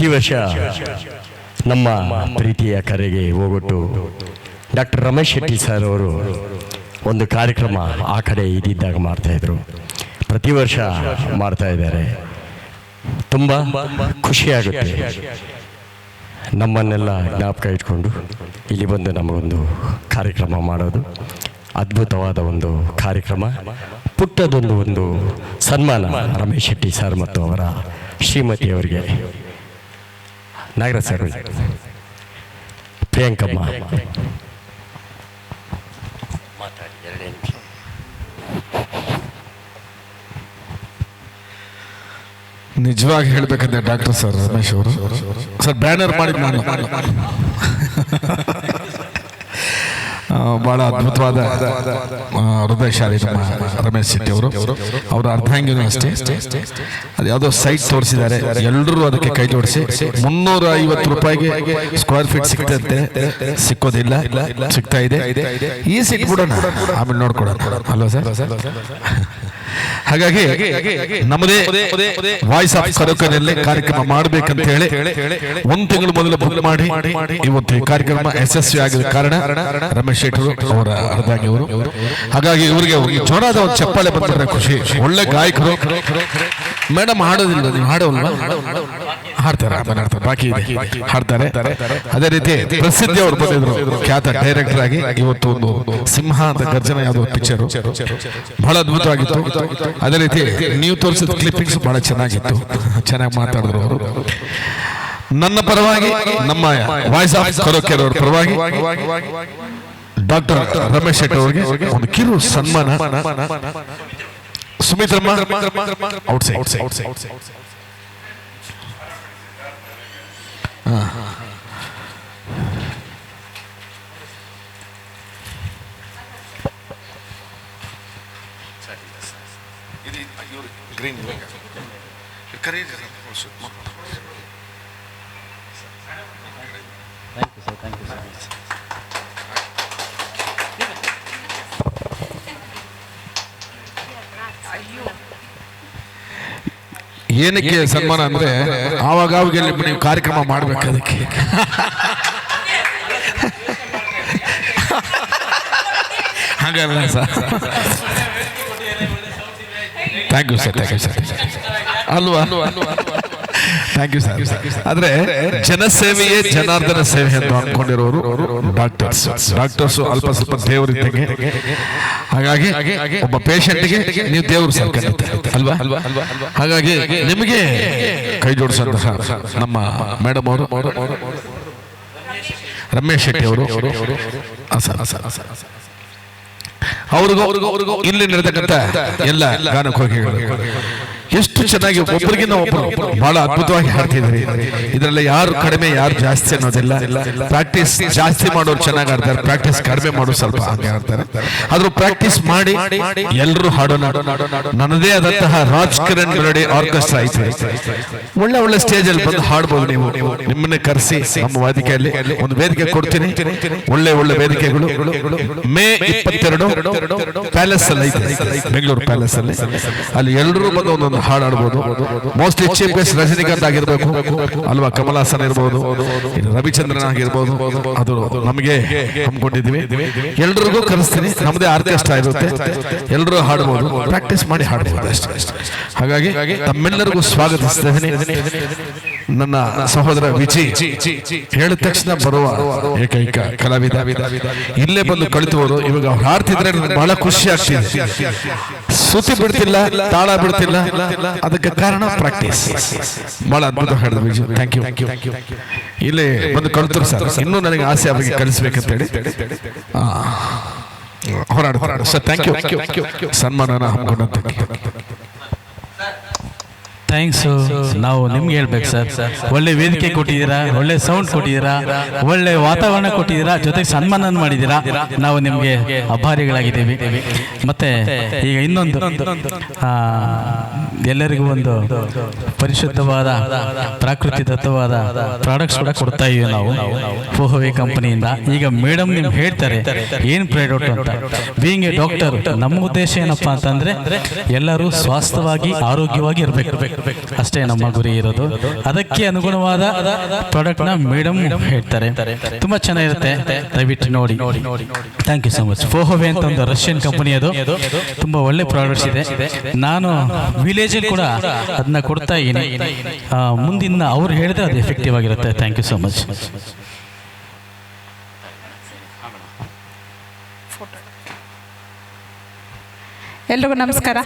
ಪ್ರತಿ ವರ್ಷ ನಮ್ಮ ಪ್ರೀತಿಯ ಕರೆಗೆ ಹೋಗೊಟ್ಟು ಡಾಕ್ಟರ್ ರಮೇಶ್ ಶೆಟ್ಟಿ ಸರ್ ಅವರು ಒಂದು ಕಾರ್ಯಕ್ರಮ ಆ ಕಡೆ ಇದ್ದಿದ್ದಾಗ ಮಾಡ್ತಾಯಿದ್ರು. ಪ್ರತಿ ವರ್ಷ ಮಾಡ್ತಾ ಇದ್ದಾರೆ. ತುಂಬ ಖುಷಿಯಾಗುತ್ತೆ. ನಮ್ಮನ್ನೆಲ್ಲ ಜ್ಞಾಪಕ ಇಟ್ಕೊಂಡು ಇಲ್ಲಿ ಬಂದು ನಮಗೊಂದು ಕಾರ್ಯಕ್ರಮ ಮಾಡೋದು ಅದ್ಭುತವಾದ ಒಂದು ಕಾರ್ಯಕ್ರಮ. ಪುಟ್ಟದೊಂದು ಒಂದು ಸನ್ಮಾನ ರಮೇಶ್ ಶೆಟ್ಟಿ ಸರ್ ಮತ್ತು ಅವರ ಶ್ರೀಮತಿಯವರಿಗೆ. ನಾಗರಾಜ್ ಸರ್, ಪ್ರಿಯಾಂಕಮ್ಮ ನಿಜವಾಗಿ ಹೇಳ್ಬೇಕಂದ್ರೆ ಡಾಕ್ಟರ್ ಸರ್ ರಮೇಶ್ ಅವರು ಸರ್ ಬ್ಯಾನರ್ ಮಾಡಿದ್ ನಾನು ಬಹಳ ಅದ್ಭುತವಾದ ಹೃದಯಶಾಲಿ ನಮ್ಮ ರಮೇಶ್ ಶೆಟ್ಟಿ ಅವರು. ಅವರ ಅರ್ಧಾಂಗಿನೂ ಅಷ್ಟೇ. ಅದು ಯಾವುದೋ ಸೈಟ್ ತೋರಿಸಿದ್ದಾರೆ, ಎಲ್ಲರೂ ಅದಕ್ಕೆ ಕೈ ಜೋಡಿಸಿ 350 ರೂಪಾಯಿಗೆ ಸ್ಕ್ವೇರ್ ಫೀಟ್ ಸಿಗ್ತಂತೆ. ಸಿಕ್ಕೋದಿಲ್ಲ, ಸಿಗ್ತಾ ಇದೆ. ಈ ಸೀಟ್ ಬಿಡೋಣ, ಆಮೇಲೆ ನೋಡ್ಕೊಡೋಣ ಅಲ್ವಾ ಸರ್? ಹಾಗಾಗಿ ನಮ್ಮದೇ ವಾಯ್ಸ್ ಆಫ್ ಕರೋಕನಲ್ಲಿ ಕಾರ್ಯಕ್ರಮ ಮಾಡಬೇಕಂತ ಹೇಳಿ 1 ತಿಂಗಳು ಮೊದಲು ಬುಕ್ ಮಾಡಿ ಇವತ್ತು ಈ ಕಾರ್ಯಕ್ರಮ ಯಶಸ್ವಿ ಆಗಿದ ಕಾರಣ ರಮೇಶ್ ಶೆಟ್ಟಿ ಅವರ ಅರ್ಧಾಂಗಿ ಅವರು. ಹಾಗಾಗಿ ಇವರಿಗೆ ಜೋರಾದ ಒಂದು ಚಪ್ಪಾಳೆ ಬಂದರೆ ಖುಷಿ. ಒಳ್ಳೆ ಗಾಯಕರು. ಮೇಡಮ್ ಹಾಡೋದಿಲ್ಲ, ನೀವು ಹಾಡೋಲ್ವಾ? ಹಾಡ್ತಾರೆ, ಬಾಕಿ ಹಾಡ್ತಾರೆ. ಅದೇ ರೀತಿ ಪ್ರಸಿದ್ಧಿ ಅವರು ಬಂದಿದ್ರು, ಖ್ಯಾತ ಡೈರೆಕ್ಟರ್ ಆಗಿ. ಇವತ್ತು ಒಂದು ಸಿಂಹ ಅಂತ ಗರ್ಜನ ಯಾವುದೋ ಪಿಕ್ಚರು ಬಹಳ ಅದ್ಭುತವಾಗಿತ್ತು. ಅದೇ ರೀತಿ ನೀವು ತೋರಿಸಿದ ಕ್ಲಿಪ್ಪಿಂಗ್ಸ್ ಬಹಳ ಚೆನ್ನಾಗಿತ್ತು, ಚೆನ್ನಾಗಿ ಮಾತಾಡಿದ್ರು ಅವರು. ನನ್ನ ಪರವಾಗಿ, ನಮ್ಮ ವಾಯ್ಸ್ ಆಫ್ ಕರೋಕೆ ಅವರ ಪರವಾಗಿ ಡಾಕ್ಟರ್ ರಮೇಶ್ ಶೆಟ್ಟಿ ಅವರಿಗೆ ಒಂದು ಕಿರು ಸನ್ಮಾನ. ಸುಮಿತ್ರಮ್ಮ ಔಟ್ಸೈಡ್. ಗ್ರೀನ್ ಏನಕ್ಕೆ ಸನ್ಮಾನ ಅಂದ್ರೆ ಆವಾಗ ನೀವು ಕಾರ್ಯಕ್ರಮ ಮಾಡ್ಬೇಕು. ಅದಕ್ಕೆ ಹಾಗಲ್ಲ ಸರ್. ಥ್ಯಾಂಕ್ ಯು ಸರ್, ಅಲ್ವಾ? Thank you sir. ಆದ್ರೆ ಜನಸೇವೆಯೇ ಜನಾರ್ದನ ಸೇವೆ ಎಂದು ಅನ್ಕೊಂಡಿರೋರು ಡಾಕ್ಟರ್ಸ್ ಅಲ್ಪ ಸ್ವಲ್ಪ ದೇವರಿದ್ದಂಗೆ. ಹಾಗಾಗಿ ಒಬ್ಬ ಪೇಷಂಟ್ಗೆ ನೀವು ದೇವರು ಸರ್ ಅಲ್ವಾ? ಹಾಗಾಗಿ ನಿಮಗೆ ಕೈ ಜೋಡಿಸಂತಹ ನಮ್ಮ ಮೇಡಮ್ ಅವರು ರಮೇಶ್ ಶೆಟ್ಟಿ ಅವರು ಅವ್ರಿಗೂ ಇಲ್ಲಿ ನಡೆದಕ್ಕಂತ ಎಲ್ಲ ಗಾನಕೋಗಿಗಳು ಎಷ್ಟು ಚೆನ್ನಾಗಿ ಒಬ್ಬರಿಗಿಂತ ಒಬ್ಬರು ಬಹಳ ಅದ್ಭುತವಾಗಿ ಹಾಡ್ತಿದ್ರಿ. ಇದರಲ್ಲಿ ಯಾರು ಕಡಿಮೆ ಯಾರು ಜಾಸ್ತಿ ಅನ್ನೋದಿಲ್ಲ. ಪ್ರಾಕ್ಟೀಸ್ ಜಾಸ್ತಿ ಮಾಡೋರು ಚೆನ್ನಾಗಿ ಆಡ್ತಾರೆ, ಪ್ರಾಕ್ಟೀಸ್ ಕಡಿಮೆ ಮಾಡೋರು ಸ್ವಲ್ಪ ಹಾಗೆ ಆಡ್ತಾರೆ. ಆದ್ರೂ ಪ್ರಾಕ್ಟೀಸ್ ಮಾಡಿ ಎಲ್ಲರೂ ಹಾಡೋಣ. ನನ್ನದೇ ಆದಂತಹ ರಾಜ್ ಕಿರಣ್ ಮೆಲೋಡಿ ಆರ್ಕೆಸ್ಟ್ರಾ ಐತೆ. ಒಳ್ಳೆ ಸ್ಟೇಜ್ ಅಲ್ಲಿ ಬಂದು ಹಾಡ್ಬೋದು. ನೀವು ನಿಮ್ಮನ್ನೇ ಕರೆಸಿ ನಮ್ಮ ವೇದಿಕೆಯಲ್ಲಿ ಒಂದು ವೇದಿಕೆ ಕೊಡ್ತೀನಿ. ಒಳ್ಳೆ ವೇದಿಕೆಗಳು ಮೇ 22 ಪ್ಯಾಲೇಸ್ ಅಲ್ಲಿ ಐತೆ, ಬೆಂಗಳೂರು ಪ್ಯಾಲೇಸ್ ಅಲ್ಲಿ. ಅಲ್ಲಿ ಎಲ್ಲರೂ ಬಂದು ಒಂದೊಂದು ಹಾಡಾಡ್ಬೋದು. ಮೋಸ್ಟ್ಲಿ ಚೀಫ್ ಗೆಸ್ಟ್ ರಜನಿಕಾಂತ್ ಆಗಿರ್ಬೇಕು ಅಲ್ವಾ, ಕಮಲ್ ಹಾಸನ್ ಇರ್ಬೋದು, ರವಿಚಂದ್ರನ್ ಆಗಿರ್ಬೋದು. ಅದು ನಮಗೆ ಹಮ್ಮಿಕೊಂಡಿದ್ವಿ. ಎಲ್ರಿಗೂ ಕರೆಸ್ತೀನಿ. ನಮ್ಮದೇ ಆರ್ಕೆಸ್ಟ್ರಾ ಇರುತ್ತೆ, ಎಲ್ಲರೂ ಹಾಡ್ಬೋದು. ಪ್ರಾಕ್ಟೀಸ್ ಮಾಡಿ ಹಾಡ್ಬೋದು ಅಷ್ಟೇ. ಹಾಗಾಗಿ ತಮ್ಮೆಲ್ಲರಿಗೂ ಸ್ವಾಗತಿಸ್ತೇನೆ. ನನ್ನ ಸಹೋದರ ವಿಜಯ್ ಹೇಳಿದ ತಕ್ಷಣ ಬರುವ ಏಕೈಕ ಕಲಾವಿದ, ಇಲ್ಲೇ ಬಂದು ಕಳಿತವರು. ಇವಾಗ ಹಾಡ್ತಿದ್ರೆ ಬಹಳ ಖುಷಿ ಆಗ್ತಿದೆ. ಶ್ರುತಿ ಬಿಡ್ತಿಲ್ಲ, ತಾಳ ಬಿಡ್ತಿಲ್ಲ. ಅದಕ್ಕೆ ಕಾರಣ ಪ್ರಾಕ್ಟೀಸ್. ಬಹಳ ಅದ್ಭುತ ಹೇಳಿದ್ರು ವಿಜಯ್. Thank you. ಇಲ್ಲೇ ಬಂದು ಕಳಿತರು ಸರ್. ಇನ್ನೂ ನನಗೆ ಆಸೆ ಅವರಿಗೆ ಕಲಿಸ್ಬೇಕಂತ ಹೇಳಿ ಹೋರಾಡ ಸರ್. Thank you. ಸನ್ಮಾನನ ಹಮ್ಮಿಕೊಂಡಂತ ಥ್ಯಾಂಕ್ಸ್. ನಾವು ನಿಮ್ಗೆ ಹೇಳ್ಬೇಕು ಸರ್, ಒಳ್ಳೆ ವೇದಿಕೆ ಕೊಟ್ಟಿದ್ದೀರಾ, ಒಳ್ಳೆ ಸೌಂಡ್ ಕೊಟ್ಟಿದ್ದೀರಾ, ಒಳ್ಳೆ ವಾತಾವರಣ ಕೊಟ್ಟಿದ್ದೀರಾ, ಜೊತೆಗೆ ಸನ್ಮಾನ ಮಾಡಿದ್ದೀರಾ. ನಾವು ನಿಮಗೆ ಆಭಾರಿಗಳಾಗಿದ್ದೀವಿ. ಮತ್ತೆ ಈಗ ಇನ್ನೊಂದು ಎಲ್ಲರಿಗೂ ಒಂದು ಪರಿಶುದ್ಧವಾದ ಪ್ರಾಕೃತಿದತ್ತವಾದ ಪ್ರಾಡಕ್ಟ್ಸ್ ಕೂಡ ಕೊಡ್ತಾ ಇದ್ದೀವಿ ನಾವು ಫೋಹವೆ ಕಂಪನಿಯಿಂದ. ಈಗ ಮೇಡಮ್ ನಿಮ್ಗೆ ಹೇಳ್ತಾರೆ ಏನು ಪ್ರಾಡಕ್ಟ್ ಅಂತ. ಬೀಯಿಂಗ್ ಎ ಡಾಕ್ಟರ್ ನಮ್ಮ ಉದ್ದೇಶ ಏನಪ್ಪಾ ಅಂತಂದ್ರೆ ಎಲ್ಲರೂ ಸ್ವಾಸ್ಥ್ಯವಾಗಿ ಆರೋಗ್ಯವಾಗಿ ಇರಬೇಕು. ಅಷ್ಟೇ ನಮ್ಮ ಗುರಿ ಇರೋದು. ಅದಕ್ಕೆ ಅನುಗುಣವಾದ ಪ್ರಾಡಕ್ಟ್ನ ಮೇಡಮ್ ಹೇಳ್ತಾರೆ. ತುಂಬ ಚೆನ್ನಾಗಿರುತ್ತೆ, ದಯವಿಟ್ಟು ನೋಡಿ. Thank you so much. ಫೋಹೋವೆ ಅಂತ ಒಂದು ರಷ್ಯನ್ ಕಂಪನಿ, ಅದು ತುಂಬ ಒಳ್ಳೆ ಪ್ರಾಡಕ್ಟ್ಸ್ ಇದೆ. ನಾನು ವಿಲೇಜಲ್ಲಿ ಕೂಡ ಅದನ್ನ ಕೊಡ್ತಾ ಇದ್ದೀನಿ. ಮುಂದಿನ ಅವ್ರು ಹೇಳಿದ್ರೆ ಅದು ಎಫೆಕ್ಟಿವ್ ಆಗಿರುತ್ತೆ. Thank you so much. ಎಲ್ರಿಗೂ ನಮಸ್ಕಾರ.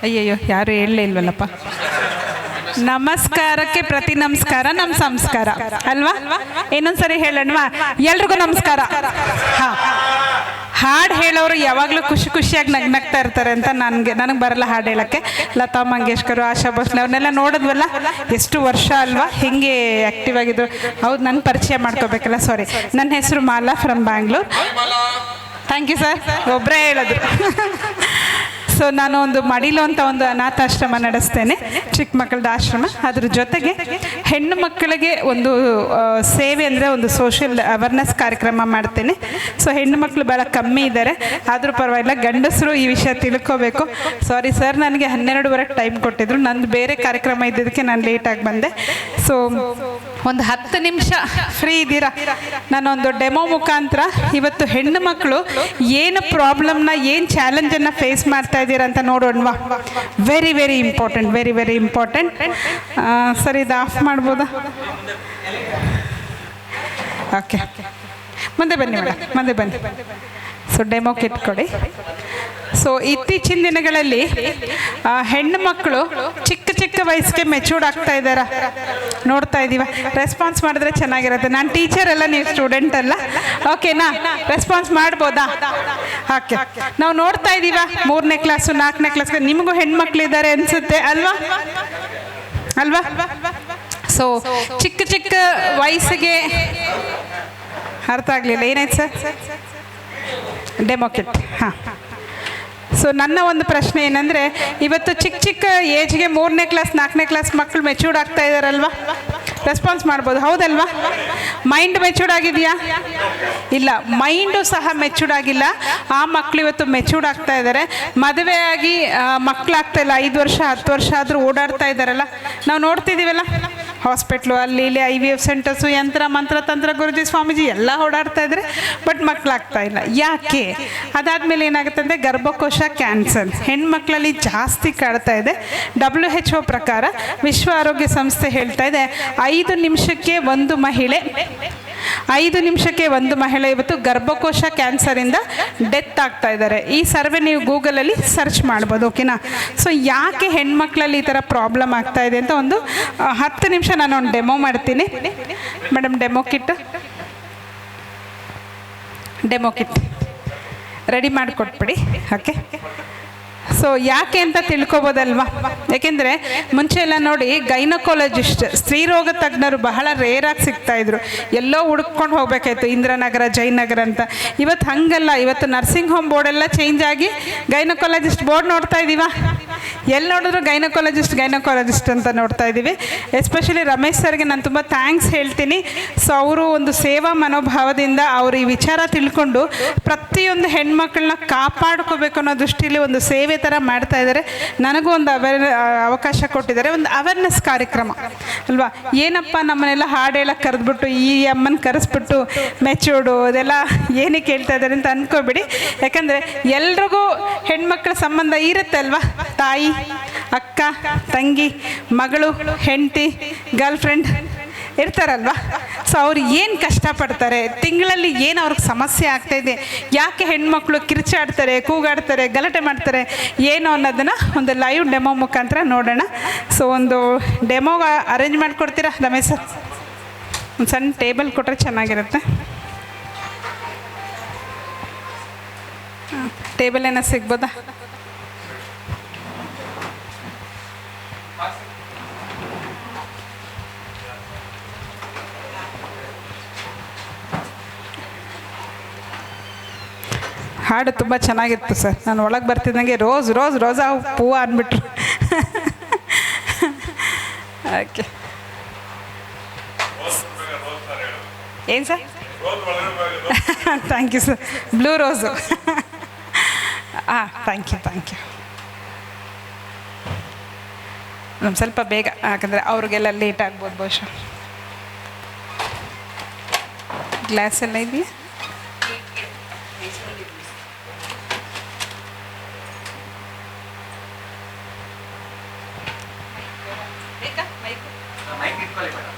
ಅಯ್ಯಯ್ಯೋ, ಯಾರು ಹೇಳಲೇ ಇಲ್ವಲ್ಲಪ್ಪ. ನಮಸ್ಕಾರಕ್ಕೆ ಪ್ರತಿ ನಮಸ್ಕಾರ ನಮ್ಮ ಸಂಸ್ಕಾರ ಅಲ್ವಾ? ಇನ್ನೊಂದ್ಸರಿ ಹೇಳೋಣವಾ? ಎಲ್ರಿಗೂ ನಮಸ್ಕಾರ. ಹಾ, ಹಾಡು ಹೇಳೋರು ಯಾವಾಗಲೂ ಖುಷಿ ಖುಷಿಯಾಗಿ ನಗ್ನಗ್ತಾ ಇರ್ತಾರೆ ಅಂತ ನನಗೆ ಬರಲ್ಲ ಹಾಡು ಹೇಳೋಕ್ಕೆ. ಲತಾ ಮಂಗೇಶ್ಕರ್, ಆಶಾ ಭೋಸ್ಲೆ ಅವ್ರನ್ನೆಲ್ಲ ನೋಡಿದ್ವಲ್ಲ, ಎಷ್ಟು ವರ್ಷ ಅಲ್ವಾ ಹೆಂಗೆ ಆ್ಯಕ್ಟಿವ್ ಆಗಿದ್ರು. ಹೌದು, ನನ್ನ ಪರಿಚಯ ಮಾಡ್ಕೋಬೇಕಲ್ಲ. ಸಾರಿ, ನನ್ನ ಹೆಸರು Mala from Bangalore. Thank you sir, ಒಬ್ಬರೇ ಹೇಳೋದು. ಸೊ ನಾನು ಒಂದು ಮಡಿಲು ಅಂತ ಒಂದು ಅನಾಥಾಶ್ರಮ ನಡೆಸ್ತೇನೆ, ಚಿಕ್ಕ ಮಕ್ಕಳದ ಆಶ್ರಮ. ಅದ್ರ ಜೊತೆಗೆ ಹೆಣ್ಣು ಮಕ್ಕಳಿಗೆ ಒಂದು ಸೇವೆ ಅಂದರೆ ಒಂದು ಸೋಷಿಯಲ್ ಅವೇರ್ನೆಸ್ ಕಾರ್ಯಕ್ರಮ ಮಾಡ್ತೇನೆ. ಸೊ ಹೆಣ್ಣು ಮಕ್ಕಳು ಭಾಳ ಕಮ್ಮಿ ಇದ್ದಾರೆ, ಆದರೂ ಪರವಾಗಿಲ್ಲ, ಗಂಡಸರು ಈ ವಿಷಯ ತಿಳ್ಕೋಬೇಕು. ಸಾರಿ ಸರ್, ನನಗೆ 12:15 ಟೈಮ್ ಕೊಟ್ಟಿದ್ರು, ನಂದು ಬೇರೆ ಕಾರ್ಯಕ್ರಮ ಇದ್ದಿದ್ದಕ್ಕೆ ನಾನು ಲೇಟಾಗಿ ಬಂದೆ. ಸೊ ಒಂದು 10 ನಿಮಿಷ ಫ್ರೀ ಇದ್ದೀರಾ? ನಾನೊಂದು ಡೆಮೋ ಮುಖಾಂತರ ಇವತ್ತು ಹೆಣ್ಣು ಮಕ್ಕಳು ಏನು ಪ್ರಾಬ್ಲಮ್ನ, ಏನು ಚಾಲೆಂಜನ್ನು ಫೇಸ್ ಮಾಡ್ತಾ ಇದ್ದೀರಾ ಅಂತ ನೋಡೋಣವಾ? Very very important, very very important. ಸರಿ, ಇದು ಆಫ್ ಮಾಡ್ಬೋದಾ? ಓಕೆ, ಮುಂದೆ ಬನ್ನಿ ಮೇಡಮ್, ಮುಂದೆ ಬನ್ನಿ. ಸೊ ಡೆಮೋ ಕಿಟ್ ಕೊಡಿ. ಸೊ ಇತ್ತೀಚಿನ ದಿನಗಳಲ್ಲಿ ಹೆಣ್ಣು ಮಕ್ಕಳು ಚಿಕ್ಕ ಚಿಕ್ಕ ವಯಸ್ಸಿಗೆ ಮೆಚೂರ್ಡ್ ಆಗ್ತಾ ಇದ್ದಾರಾ? ನೋಡ್ತಾ ಇದ್ದೀವ. ರೆಸ್ಪಾನ್ಸ್ ಮಾಡಿದ್ರೆ ಚೆನ್ನಾಗಿರುತ್ತೆ. ನಾನು ಟೀಚರ್ ಅಲ್ಲ, ನೀವು ಸ್ಟೂಡೆಂಟ್ ಅಲ್ಲ, ಓಕೆನಾ? ರೆಸ್ಪಾನ್ಸ್ ಮಾಡ್ಬೋದಾ? ಓಕೆ, ನಾವು ನೋಡ್ತಾ ಇದ್ದೀವ 3ನೇ ಕ್ಲಾಸು 4ನೇ ಕ್ಲಾಸ್. ನಿಮಗೂ ಹೆಣ್ಮಕ್ಳಿದ್ದಾರೆ ಅನ್ಸುತ್ತೆ ಅಲ್ವಾ? ಅಲ್ವಾ? ಸೊ ಚಿಕ್ಕ ಚಿಕ್ಕ ವಯಸ್ಸಿಗೆ ಅರ್ಥ ಆಗಲಿಲ್ಲ, ಏನಾಯ್ತು ಸರ್? Demo kit. ಹಾಂ, ಸೊ ನನ್ನ ಒಂದು ಪ್ರಶ್ನೆ ಏನಂದರೆ, ಇವತ್ತು ಚಿಕ್ಕ ಚಿಕ್ಕ ಏಜ್ಗೆ 3ನೇ ಕ್ಲಾಸ್ 4ನೇ ಕ್ಲಾಸ್ ಮಕ್ಕಳು ಮೆಚೂರ್ಡ್ ಆಗ್ತಾ ಇದ್ದಾರಲ್ವಾ? ರೆಸ್ಪಾನ್ಸ್ ಮಾಡ್ಬೋದು, ಹೌದಲ್ವಾ? ಮೈಂಡ್ ಮೆಚೂರ್ಡ್ ಆಗಿದೆಯಾ? ಇಲ್ಲ, ಮೈಂಡು ಸಹ ಮೆಚೂರ್ಡ್ ಆಗಿಲ್ಲ. ಆ ಮಕ್ಕಳು ಇವತ್ತು ಮೆಚೂರ್ಡ್ ಆಗ್ತಾ ಇದ್ದಾರೆ. ಮದುವೆ ಆಗಿ ಮಕ್ಕಳಾಗ್ತಾ ಇಲ್ಲ, 5 ವರ್ಷ 10 ವರ್ಷ ಆದರೂ ಓಡಾಡ್ತಾ ಇದ್ದಾರಲ್ಲ, ನಾವು ನೋಡ್ತಿದ್ದೀವಲ್ಲ. ಹಾಸ್ಪಿಟ್ಲು ಅಲ್ಲಿ ಇಲ್ಲಿ, IVF ಸೆಂಟರ್ಸು, ಯಂತ್ರ ಮಂತ್ರ ತಂತ್ರ ಗುರುಜಿ ಸ್ವಾಮೀಜಿ ಎಲ್ಲ ಓಡಾಡ್ತಾ ಇದ್ದಾರೆ, ಬಟ್ ಮಕ್ಕಳಾಗ್ತಾ ಇಲ್ಲ. ಯಾಕೆ? ಅದಾದಮೇಲೆ ಏನಾಗುತ್ತೆ ಅಂದರೆ ಗರ್ಭಕೋಶ ಕ್ಯಾನ್ಸರ್ ಹೆಣ್ಮಕ್ಳಲ್ಲಿ ಜಾಸ್ತಿ ಕಾಡ್ತಾ ಇದೆ. WHO ಪ್ರಕಾರ, ವಿಶ್ವ ಆರೋಗ್ಯ ಸಂಸ್ಥೆ ಹೇಳ್ತಾ ಇದೆ, 5 ನಿಮಿಷಕ್ಕೆ ಒಂದು ಮಹಿಳೆ ಇವತ್ತು ಗರ್ಭಕೋಶ ಕ್ಯಾನ್ಸರಿಂದ ಡೆತ್ ಆಗ್ತಾ ಇದ್ದಾರೆ. ಈ ಸರ್ವೆ ನೀವು ಗೂಗಲಲ್ಲಿ ಸರ್ಚ್ ಮಾಡ್ಬೋದು, ಓಕೆನಾ? ಸೊ ಯಾಕೆ ಹೆಣ್ಮಕ್ಳಲ್ಲಿ ಈ ಥರ ಪ್ರಾಬ್ಲಮ್ ಆಗ್ತಾ ಇದೆ ಅಂತ ಒಂದು 10 ನಿಮಿಷ ನಾನು ಒಂದು ಡೆಮೋ ಮಾಡ್ತೀನಿ. ಮೇಡಮ್, ಡೆಮೋ ಕಿಟ್ ರೆಡಿ ಮಾಡಿಕೊಟ್ಬಿಡಿ. ಓಕೆ, ಸೊ ಯಾಕೆ ಅಂತ ತಿಳ್ಕೊಬೋದಲ್ವಾ? ಯಾಕೆಂದರೆ ಮುಂಚೆ ಎಲ್ಲ ನೋಡಿ, ಗೈನಕಾಲಜಿಸ್ಟ್, ಸ್ತ್ರೀರೋಗ ತಜ್ಞರು ಬಹಳ ರೇರಾಗಿ ಸಿಗ್ತಾಯಿದ್ರು. ಎಲ್ಲೋ ಹುಡುಕೊಂಡು ಹೋಗ್ಬೇಕಾಯ್ತು, ಇಂದ್ರನಗರ, ಜಯನಗರ ಅಂತ. ಇವತ್ತು ಹಂಗಲ್ಲ. ಇವತ್ತು ನರ್ಸಿಂಗ್ ಹೋಮ್ ಬೋರ್ಡೆಲ್ಲ ಚೇಂಜ್ ಆಗಿ ಗೈನಕಾಲಜಿಸ್ಟ್ ಬೋರ್ಡ್ ನೋಡ್ತಾ ಇದ್ದೀವ. ಎಲ್ಲಿ ನೋಡಿದ್ರು ಗೈನಕಾಲಜಿಸ್ಟ್ ಅಂತ ನೋಡ್ತಾ ಇದ್ದೀವಿ. ಎಸ್ಪೆಷಲಿ ರಮೇಶ್ ಸರ್ಗೆ ನಾನು ತುಂಬ ಥ್ಯಾಂಕ್ಸ್ ಹೇಳ್ತೀನಿ. ಸೊ ಅವರು ಒಂದು ಸೇವಾ ಮನೋಭಾವದಿಂದ ಅವರು ಈ ವಿಚಾರ ತಿಳ್ಕೊಂಡು ಪ್ರತಿಯೊಂದು ಹೆಣ್ಮಕ್ಳನ್ನ ಕಾಪಾಡ್ಕೋಬೇಕು ಅನ್ನೋ ದೃಷ್ಟಿಯಲ್ಲಿ ಒಂದು ಸೇವೆ ಥರ ಮಾಡ್ತಾ ಇದ್ದಾರೆ. ನನಗೂ ಒಂದು ಅವಕಾಶ ಕೊಟ್ಟಿದ್ದಾರೆ, ಒಂದು ಅವೇರ್ನೆಸ್ ಕಾರ್ಯಕ್ರಮ ಅಲ್ವಾ? ಏನಪ್ಪ, ನಮ್ಮನ್ನೆಲ್ಲ ಹಾಡು ಹೇಳಕ್ಕೆ ಕರೆದ್ಬಿಟ್ಟು, ಈ ಅಮ್ಮನ ಕರೆಸ್ಬಿಟ್ಟು ಮೆಚೂರ್ಡು ಅದೆಲ್ಲ ಏನಕ್ಕೆ ಹೇಳ್ತಾ ಇದ್ದಾರೆ ಅಂತ ಅನ್ಕೋಬೇಡಿ. ಯಾಕಂದರೆ ಎಲ್ರಿಗೂ ಹೆಣ್ಮಕ್ಳ ಸಂಬಂಧ ಇರುತ್ತೆ ಅಲ್ವಾ? ತಾಯಿ, ಅಕ್ಕ, ತಂಗಿ, ಮಗಳು, ಹೆಂಡತಿ, ಗರ್ಲ್ ಫ್ರೆಂಡ್ ಇರ್ತಾರಲ್ವ? ಸೊ ಅವ್ರು ಏನು ಕಷ್ಟಪಡ್ತಾರೆ, ತಿಂಗಳಲ್ಲಿ ಏನು ಅವ್ರಿಗೆ ಸಮಸ್ಯೆ ಆಗ್ತಾಯಿದೆ, ಯಾಕೆ ಹೆಣ್ಮಕ್ಳು ಕಿರ್ಚಾಡ್ತಾರೆ, ಕೂಗಾಡ್ತಾರೆ, ಗಲಾಟೆ ಮಾಡ್ತಾರೆ, ಏನು ಅನ್ನೋದನ್ನು ಒಂದು ಲೈವ್ ಡೆಮೋ ಮುಖಾಂತರ ನೋಡೋಣ. ಸೊ ಒಂದು ಡೆಮೋಗ ಅರೇಂಜ್ ಮಾಡಿಕೊಡ್ತೀರಾ ರಮೇಶ್ ಸರ್? ಒಂದು ಸಣ್ಣ ಟೇಬಲ್ ಕೊಟ್ಟರೆ ಚೆನ್ನಾಗಿರುತ್ತೆ. ಟೇಬಲ್ ಏನೋ ಸಿಗ್ಬೋದಾ? ಹಾಡು ತುಂಬ ಚೆನ್ನಾಗಿತ್ತು ಸರ್. ನಾನು ಒಳಗೆ ಬರ್ತಿದ್ದಂಗೆ ರೋಸಾ ಹೂವು ಅಂದ್ಬಿಟ್ರು. ಓಕೆ, ಏನು sir? Thank you sir. Blue rose. Thank you. ಒಂದು ಸ್ವಲ್ಪ ಬೇಗ, ಯಾಕಂದರೆ ಅವ್ರಿಗೆಲ್ಲ ಲೇಟ್ ಆಗ್ಬೋದು ಬಹುಶಃ. ಗ್ಲಾಸ್ ಎಲ್ಲ ಇದೆಯಾ?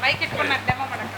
ಮೈಕ್ ಇಟ್ಕೊಂಡು ನಾನು ಡೆಮೋ ಮಾಡೋಕ್ಕೆ.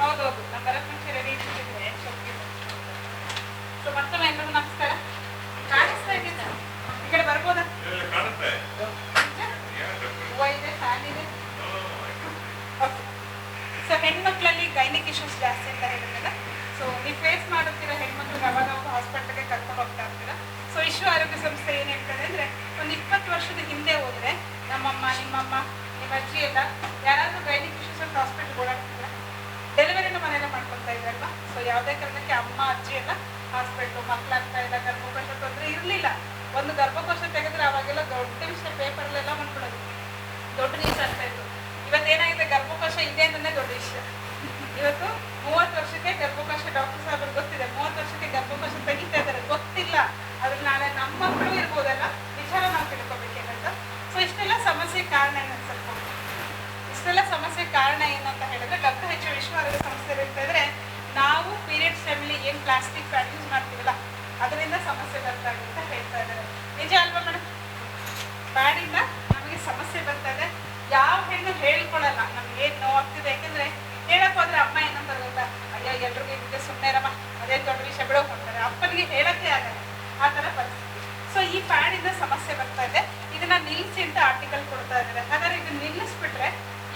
ಹೌದೌದು, ನಮ್ಮ ಬರಕ್ಕೆ ಮುಂಚೆ ರೆಡಿ ಇಟ್ಟಿದ್ದೆ. ಸೊ ಮತ್ತೊಮ್ಮೆ ಎಲ್ಲರಿಗೂ ನಮಸ್ಕಾರ. ಕಾಣಿಸ್ತಾ ಇದೆ? ಈ ಕಡೆ ಬರ್ಬೋದಾ? ಹೂವು ಇದೆ, ಫ್ಯಾನ್ ಇದೆ. ಓಕೆ. ಸೊ ಹೆಣ್ಮಕ್ಳಲ್ಲಿ ಗೈನಿಕ್ ಇಶ್ಯೂಸ್ ಜಾಸ್ತಿ ಅಂತ ಹೇಳಿದ್ರಲ್ಲ, ಸೊ ನೀವು ಫೇಸ್ ಮಾಡುತ್ತೀರಾ ಹೆಣ್ಮಕ್ಳಿಗೆ ಅವಾಗ ಹಾಸ್ಪಿಟಲ್ಗೆ ಕರ್ಕೊಂಡು ಹೋಗ್ತಾ ಇರ್ತೀರಾ. ಸೊ ವಿಶ್ವ ಆರೋಗ್ಯ ಸಂಸ್ಥೆ ಏನು ಹೇಳ್ತದೆ ಅಂದರೆ, ಒಂದು 20 ವರ್ಷದ ಹಿಂದೆ ಹೋದರೆ ನಮ್ಮಮ್ಮ, ನಿಮ್ಮಮ್ಮ, ನಿಮ್ಮ ಅಜ್ಜಿ ಎಲ್ಲ ಯಾರಾದರೂ ಗೈನಿಕ್ ಇಶ್ಯೂಸ್ ಅಂತ ಹಾಸ್ಪಿಟಲ್ಗೆ ಓಡಾಡ್ತಿದ್ರ, ಡೆಲಿವರಿನ ಮನೆಯಲ್ಲ ಮಾಡ್ಕೊತಾ ಇದ್ರಲ್ವಾ. ಸೊ ಯಾವುದೇ ಕಾರಣಕ್ಕೆ ಅಮ್ಮ ಅಜ್ಜಿ ಎಲ್ಲ ಹಾಸ್ಪಿಟ್ಲು, ಮಕ್ಕಳಾಗ್ತಾ ಇಲ್ಲ, ಗರ್ಭಕೋಶ ತೊಂದರೆ ಇರಲಿಲ್ಲ. ಒಂದು ಗರ್ಭಕೋಶ ತೆಗೆದ್ರೆ ಅವಾಗೆಲ್ಲ ದೊಡ್ಡ ವಿಷಯ, ಪೇಪರ್ಲೆಲ್ಲ ಮಾಡ್ಕೊಳ್ಳೋದು, ದೊಡ್ಡ ನ್ಯೂಸ್ ಆಗ್ತಾ ಇತ್ತು. ಇವತ್ತೇನಾಗಿದೆ, ಗರ್ಭಕೋಶ ಇದೆ ಅಂದ್ರೆ ದೊಡ್ಡ ವಿಷಯ. ಇವತ್ತು 30 ವರ್ಷಕ್ಕೆ ಗರ್ಭಕೋಶ, ಡಾಕ್ಟರ್ ಸಾಹೇಬ್ರಿಗೆ ಗೊತ್ತಿದೆ, 30 ವರ್ಷಕ್ಕೆ ಗರ್ಭಕೋಶ ತೆಗಿತಾ ಇದ್ದಾರೆ, ಗೊತ್ತಿಲ್ಲ. ಅದ್ರ ನಾಳೆ ನಮ್ಮ ಮಕ್ಕಳು ಇರ್ಬೋದಲ್ಲ, ವಿಚಾರ ನಾವು ತಿಳ್ಕೊಬೇಕೇನಂತ. ಸೊ ಇಷ್ಟೆಲ್ಲ ಸಮಸ್ಯೆ ಕಾರಣ ಏನಂತ ಸ್ವಲ್ಪ, ಇಷ್ಟೆಲ್ಲ ಸಮಸ್ಯೆ ಕಾರಣ ಏನಂತ ಹೇಳಿದ್ರೆ, WHO ವಿಶ್ವ ಆರೋಗ್ಯ ಸಂಸ್ಥೆ ಹೇಳ್ತಾ ಇದ್ರೆ, ನಾವು ಪೀರಿಯಡ್ಸ್ ಟೈಮಲ್ಲಿ ಏನು ಪ್ಲಾಸ್ಟಿಕ್ ಪ್ಯಾಡ್ ಯೂಸ್ ಮಾಡ್ತೀವಲ್ಲ, ಅದರಿಂದ ಸಮಸ್ಯೆ ಬರ್ತಾ ಇದೆ ಅಂತ ಹೇಳ್ತಾ ಇದ್ದಾರೆ. ನಿಜ ಅಲ್ವಾ ಮೇಡಮ್? ಪ್ಯಾಡಿಂದ ನಮಗೆ ಸಮಸ್ಯೆ ಬರ್ತಾ ಇದೆ. ಯಾವ ಹೆಣ್ಣು ಹೇಳ್ಕೊಳ್ಳಲ್ಲ ನಮ್ಗೆ ಏನು ನೋವಾಗ್ತಿದೆ, ಯಾಕೆಂದ್ರೆ ಹೇಳಕ್ ಹೋದ್ರೆ ಅಮ್ಮ ಏನಂತ ಗೊತ್ತಾ, ಅಯ್ಯೋ ಎಲ್ರಿಗೂ ಇದೆ, ಸುಮ್ಮನೆ ಇರಮ್ಮ, ಅದೇ ದೊಡ್ಡ ವಿಷಯ ಬಿಡೋ ಅಂತಾರೆ. ಅಪ್ಪನಿಗೆ ಹೇಳಕ್ಕೆ ಆಗಲ್ಲ, ಆ ಥರ ಪರಿಸ್ಥಿತಿ. ಸೊ ಈ ಪ್ಯಾಡಿಂದ ಸಮಸ್ಯೆ ಬರ್ತಾ ಇದೆ, ಇದನ್ನ ನಿಲ್ಲಿಸಿ ಅಂತ ಆರ್ಟಿಕಲ್ ಕೊಡ್ತಾ ಇದ್ದಾರೆ. ಹಾಗಾದ್ರೆ ಇದನ್ನ ನಿಲ್ಲಿಸ್ಬಿಟ್ರೆ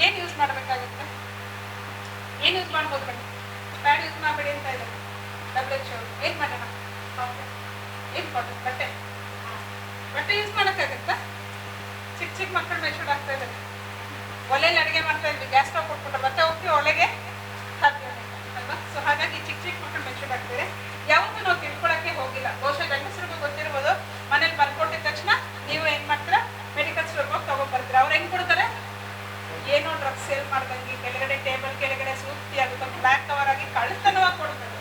ಏನು ಯೂಸ್ ಮಾಡಬೇಕಾಗುತ್ತೆ? ಏನು ಯೂಸ್ ಮಾಡ್ಬೋದು ಬನ್ನಿ? ಪ್ಯಾಡ್ ಯೂಸ್ ಮಾಡಬೇಡಿ ಅಂತ ಇದೆ WHO. ಏನು ಮಾಡೋಣ? ಏನು ಕೊಟ್ಟು ಬಟ್ಟೆ ಯೂಸ್ ಮಾಡೋಕ್ಕಾಗತ್ತಾ? ಚಿಕ್ಕ ಮಕ್ಕಳು ಮೆಚೂರ್ಡ್ ಆಗ್ತಾ ಇದ್ದಾರೆ. ಒಲೆಯಲ್ಲಿ ಅಡುಗೆ ಮಾಡ್ತಾ ಇದ್ವಿ, ಗ್ಯಾಸ್ ಸ್ಟವ್ ಕೊಟ್ಬಿಟ್ರೆ ಮತ್ತೆ ಹೋಗ್ತೀವಿ ಒಲೆಗೆ, ಸಾಧ್ಯ ಅಲ್ವಾ? ಸೊ ಹಾಗಾಗಿ ಚಿಕ್ಕ ಮಕ್ಕಳು ಮೆಚೂರ್ಡ್ ಆಗ್ತಿದೆ. ಯಾವುದು ನಾವು ತಿಳ್ಕೊಳಕ್ಕೆ ಹೋಗಿಲ್ಲ. ಬಹುಶಃ ಗಂಡಸರಿಗೂ ಗೊತ್ತಿರ್ಬೋದು, ಮನೇಲಿ ಬರ್ಕೊಟ್ಟಿದ ತಕ್ಷಣ ನೀವು ಏನು ಮಾಡ್ತೀರಾ, ಮೆಡಿಕಲ್ ಸ್ಟೋರ್ಗೆ ಹೋಗಿ ತೊಗೊಂಡ್ಬರ್ತೀರಾ. ಅವ್ರು ಹೆಂಗೆ ಕೊಡ್ತಾರೆ, ಏನೋ ಡ್ರಗ್ಸ್ ಸೇಲ್ ಮಾಡ್ದಂಗೆ ಕೆಳಗಡೆ, ಟೇಬಲ್ ಕೆಳಗಡೆ ಸೂಕ್ತಿ ಆಗುತ್ತೆ, ಬ್ಲ್ಯಾಕ್ ಕವರ್ ಆಗಿ ಕಳ್ತನವಾಗಿ ಕೊಡ್ತಾರೆ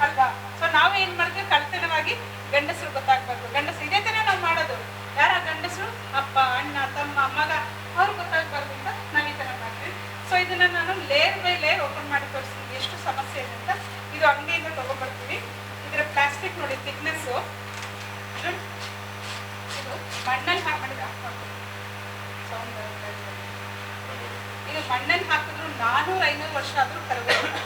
ಅಲ್ವಾ. ಸೊ ನಾವು ಏನು ಮಾಡ್ತೀವಿ, ಕಳ್ತನವಾಗಿ ಗಂಡಸರು ಗೊತ್ತಾಗ್ಬಾರ್ದು. ಗಂಡಸರು ಇದೇ ಥರ ನಾವು ಮಾಡೋದು. ಯಾರ ಗಂಡಸರು, ಅಪ್ಪ, ಅಣ್ಣ, ತಮ್ಮ, ಮಗ, ಅವ್ರು ಗೊತ್ತಾಗ್ಬಾರ್ದು ಅಂತ ನಾವು ಈ ಥರ ಮಾಡ್ತೀವಿ. ಸೊ ಇದನ್ನು ನಾನು ಲೇಯರ್ ಬೈ ಲೇಯರ್ ಓಪನ್ ಮಾಡಿ ತೋರಿಸ್ತೀನಿ ಎಷ್ಟು ಸಮಸ್ಯೆ ಇದೆ ಅಂತ. ಇದು ಅಂಗಡಿಯಿಂದ ತೊಗೊಬರ್ತೀವಿ. ಇದರ ಪ್ಲಾಸ್ಟಿಕ್ ನೋಡಿ ಥಿಕ್ನೆಸ್ಸು, ಇದು ಮಣ್ಣಲ್ಲಿ ಹಾಕಿದ್ರೆ ಸೌಂಡ್ ಬರುತ್ತೆ. ಇದು ಮಣ್ಣಲ್ಲಿ ಹಾಕಿದ್ರು 400-500 ವರ್ಷ ಆದರೂ ಕರಗೋದಿಲ್ಲ.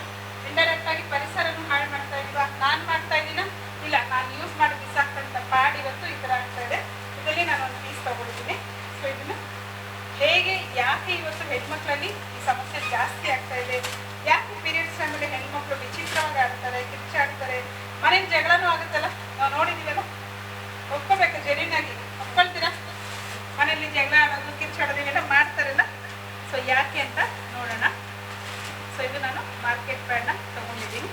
ಇಂಡೈರೆಕ್ಟ್ ಆಗಿ ಪರಿಸರನೂ ಹಾಳು ಮಾಡ್ತಾ ಇಲ್ವಾ? ನಾನು ಮಾಡ್ತಾ ಇದ್ದೀನ? ಇಲ್ಲ, ನಾನು ಯೂಸ್ ಮಾಡಿ ಬಿಸಾಕ್ತಂತ ಪ್ಯಾಡ್ ಇವತ್ತು ಈ ಥರ ಆಗ್ತಾ ಇದೆ. ಇದರಲ್ಲಿ ನಾನು ಒಂದು ಪೀಸ್ ತೊಗೊಳ್ತೀನಿ. ಸೊ ಇದನ್ನು ಹೇಗೆ, ಯಾಕೆ ಇವತ್ತು ಹೆಣ್ಮಕ್ಳಲ್ಲಿ ಈ ಸಮಸ್ಯೆ ಜಾಸ್ತಿ ಆಗ್ತಾ ಇದೆ, ಯಾಕೆ ಪೀರಿಯಡ್ಸ್ ಟೈಮಲ್ಲಿ ಹೆಣ್ಮಕ್ಳು ವಿಚಿತ್ರವಾಗಿ ಆಡ್ತಾರೆ, ಕಿಚ್ಚಾಡ್ತಾರೆ, ಮನೇಲಿ ಜಗಳನೂ ಆಗುತ್ತಲ್ಲ, ನಾವು ನೋಡಿದ್ದೀವಲ್ಲ. ಒಪ್ಕೋಬೇಕು, ಜೆನ್ಯೂನಾಗಿ ಒಪ್ಕೊಳ್ತೀರಾ? ಮನೇಲಿ ಜಗಳ ಆಡೋದು, ಕಿಚ್ಚಾಡೋದು ಇವೆಲ್ಲ ಮಾಡ್ತಾರಲ್ಲ. ಸೊ ಯಾಕೆ ಅಂತ ನೋಡೋಣ. ಸೊ ಇದು ನಾನು ಮಾರ್ಕೆಟ್ ಪ್ಯಾಡ್ನ ತೊಗೊಂಡಿದ್ದೀನಿ.